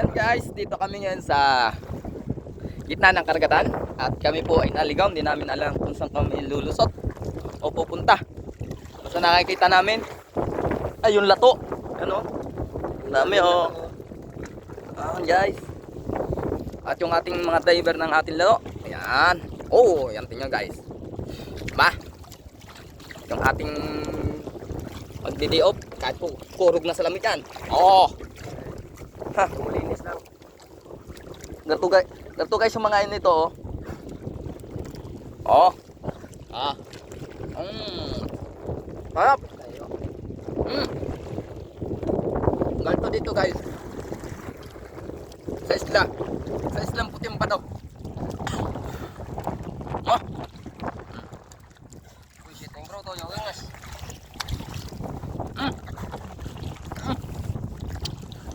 Ayan guys, dito kami ngayon sa gitna ng karagatan. At kami po ay naligaw, hindi namin alam kung saan kami lulusot o pupunta. Basta nakikita namin ay yung lato. Ano? Dami oh. Ayan guys. At yung ating mga diver ng ating lato. Ayan. Oh, yan tingnan guys. Ma. Yung ating pagdidiop, kahit po kurog na sa lamig yan. Oh. Ha, Malinis lang. Ganito guys yung mga yun ito oh. Oh. Ah. Harap. Ganito dito guys. Sa isla. Sa islang puting pa daw. Oh. Kusiting bro, to yung ingas.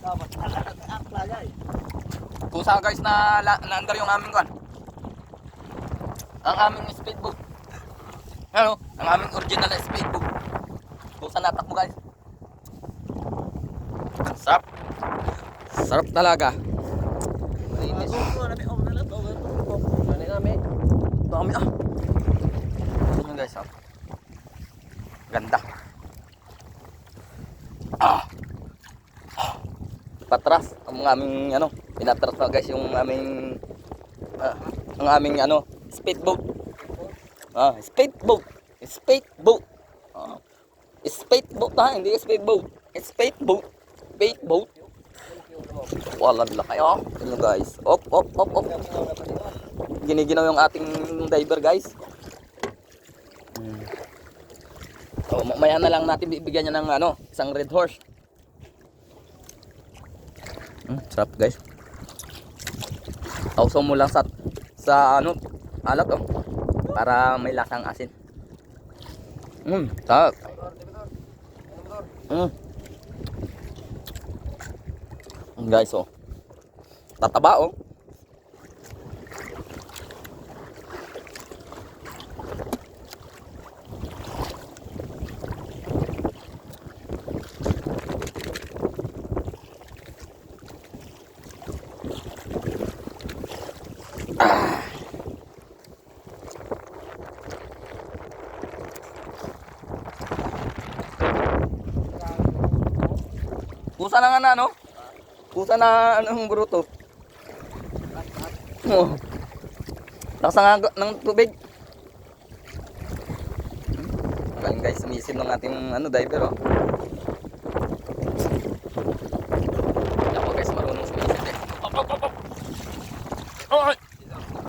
Dapat akla guys. Kusa guys na naandar yung aming kwan. Ang aming speedboat. Ano? Ang aming original na speedboat. Kusa natakbo guys. Sarap. Sarap talaga. Malinis. Nabi na lang to. Nani namin. Dami ah. Tingnan guys ah. Ganda. Ah. Patras ang aming ano, pinatras na guys yung aming ang aming ano, speedboat. Ah, speedboat. Speedboat. Ah. Speedboat ha, hindi speedboat. Speedboat. Speedboat. Wala nila kayo. Tingnan guys. Op. Giniginaw yung ating diver guys. So, mamaya na lang natin bibigyan niya ng ano, isang red horse. Sarap guys. Tausaw mo lang sa ano, alat oh. Para may lasang asin. Sarap. Guys oh. Tataba oh. Kusa na nga na no? Kusa na anong bruto. Oh. Nasa nga ng tubig. Ayan guys, sumisid ng ating ano diver oh. Ako guys, marunong sumisid eh. Op.